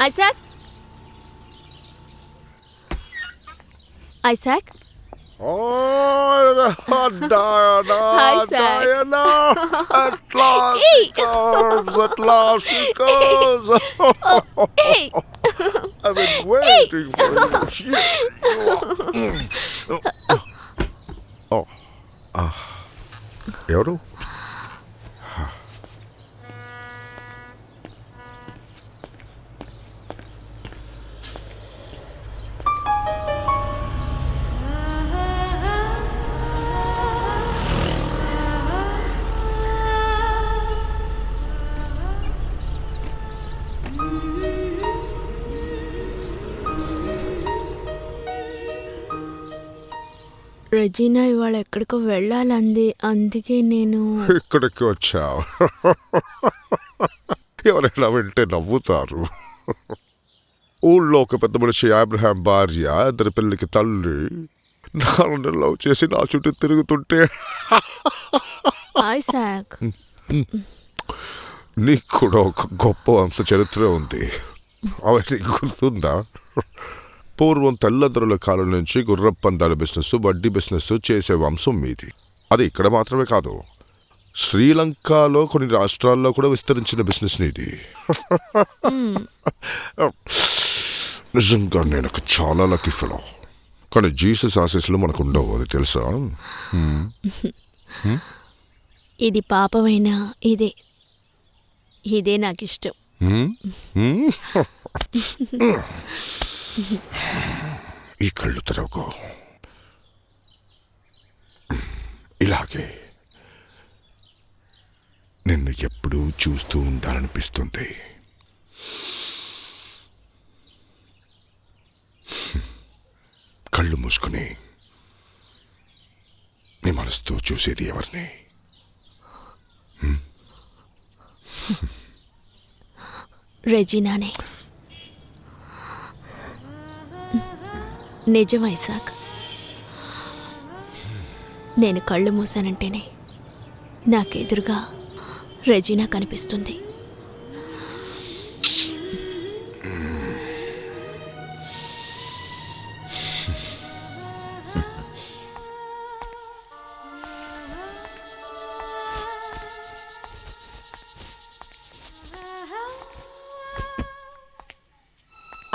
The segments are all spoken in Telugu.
Isaac? Isaac? Oh, Diana! Hi, Zach. Diana! At last she comes! At last she comes! Hey! I've been waiting for you. Oh. ఎవరు? రెజీనా ఇవాళ ఎక్కడికో వెళ్ళాలంది, అందుకే నేను ఇక్కడికి వచ్చావు. ఎవరైనా వింటే నవ్వుతారు. ఊళ్ళో ఒక పెద్ద మనిషి అబ్రహాం భార్య, ఇద్దరి పిల్లలకి తల్లి, నన్ను లవ్ చేసి నా చుట్టూ తిరుగుతుంటే ఐసాక్ నీకు కూడా ఒక గొప్ప వంశ చరిత్ర ఉంది. అవన్నీ గుర్తుందా? పూర్వం తెల్లదొరల కాలం నుంచి గుర్రపు పందాల బిజినెస్, వడ్డీ బిజినెస్ చేసే వంశం మీది. అది ఇక్కడ మాత్రమే కాదు, శ్రీలంకలో కొన్ని రాష్ట్రాల్లో కూడా విస్తరించిన బిజినెస్ నీది. నిజంగా నేను ఒక చాలా లక్కీ ఫెలో. కానీ జీసస్ ఆశీస్సులు మనకు ఉండవు, అది తెలుసా? ఇది పాపమైనా ఇదే నాకు ఇష్టం. ఈ కళ్ళు తెరవకో. ఇలాగే నిన్ను ఎప్పుడూ చూస్తూ ఉండాలనిపిస్తుంది. కళ్ళు మూసుకుని నీ మనసుతో చూసేది ఎవరిని? రెజీనానే. నిజం ఐసాక్, నేను కళ్ళు మూసానంటేనే నాకెదురుగా రెజీనా కనిపిస్తుంది.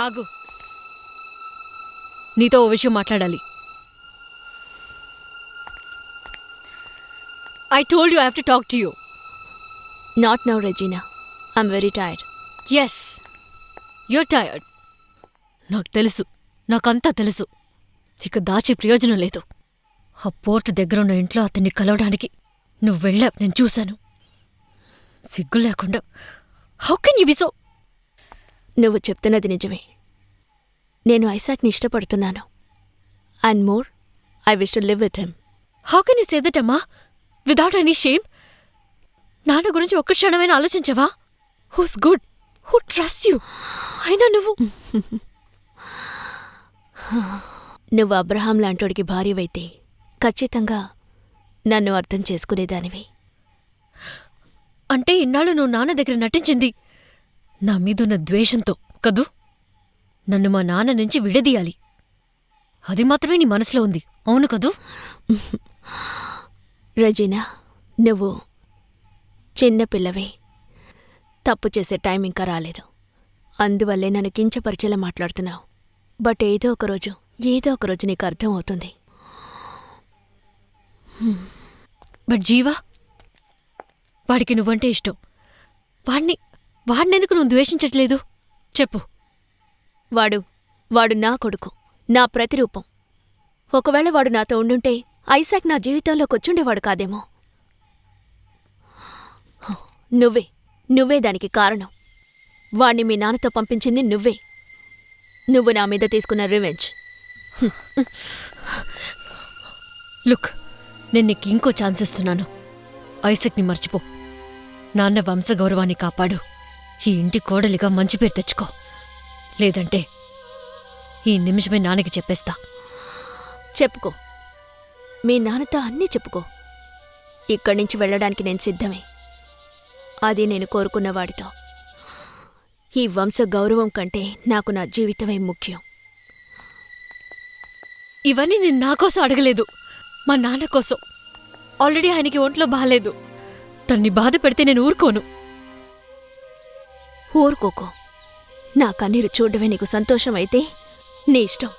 ఆగు, నీతో ఓ విషయం మాట్లాడాలి. I told you I have to talk to you. Not now, Regina. I'm very tired. Yes, you're tired. నాకు తెలుసు, నాకంతా తెలుసు. ఇక దాచి ప్రయోజనం లేదు. ఆ పోర్ట్ దగ్గరున్న ఇంట్లో అతన్ని కలవడానికి నువ్వు వెళ్ళావు, నేను చూశాను. సిగ్గు లేకుండా how can you be so? నువ్వు చెప్తున్నది నిజమే. నేను ఐసాక్ని ఇష్టపడుతున్నాను. And more, I wish to live with him. How can you say that అమ్మా, విదౌట్ ఎనీ షేమ్? నాన్న గురించి ఒక్క క్షణమైనా ఆలోచించవా? Who's good, who trust you. అయినా నువ్వు అబ్రహాం లాంటోడికి భార్యవైతే ఖచ్చితంగా నన్ను అర్థం చేసుకునేదానివి. అంటే ఇన్నాళ్ళు నువ్వు నాన్న దగ్గర నటించింది నా మీదున్న ద్వేషంతో కదూ? నన్ను మా నాన్న నుంచి విడదీయాలి, అది మాత్రమే నీ మనసులో ఉంది, అవును కదూ? రెజీనా, నువ్వు చిన్నపిల్లవే. తప్పు చేసే టైం ఇంకా రాలేదు. అందువల్లే నన్ను కించపరిచేలా మాట్లాడుతున్నావు. బట్ ఏదో ఒకరోజు నీకు అర్థం అవుతుంది. బట్ జీవా, వాడికి నువ్వంటే ఇష్టం. వాడినెందుకు నువ్వు ద్వేషించట్లేదు చెప్పు. వాడు నా కొడుకు, నా ప్రతిరూపం. ఒకవేళ వాడు నాతో ఉండుంటే ఐసాక్ నా జీవితంలోకి వచ్చుండేవాడు కాదేమో. నువ్వే దానికి కారణం. వాణ్ణి మీ నాన్నతో పంపించింది నువ్వే. నువ్వు నా మీద తీసుకున్న రివెంజ్. లుక్, నేను నీకు ఇంకో ఛాన్స్ ఇస్తున్నాను. ఐసాక్ని మర్చిపో. నాన్న వంశగౌరవాన్ని కాపాడు. ఈ ఇంటి కోడలిగా మంచి పేరు తెచ్చుకో. లేదంటే ఈ నిమిషమే నాన్నకి చెప్పేస్తా. చెప్పుకో, మీ నాన్నతో అన్నీ చెప్పుకో. ఇక్కడి నుంచి వెళ్ళడానికి నేను సిద్ధమే. అది నేను కోరుకున్నవాడితో. ఈ వంశ గౌరవం కంటే నాకు నా జీవితమే ముఖ్యం. ఇవన్నీ నేను నా కోసం అడగలేదు, మా నాన్న కోసం. ఆల్రెడీ ఆయనకి ఒంట్లో బాలేదు. తన్ని బాధ పెడితే నేను ఊరుకోను. ఊరుకోకో. నా కన్నీరు చూడడమే నీకు సంతోషమైతే నీ ఇష్టం.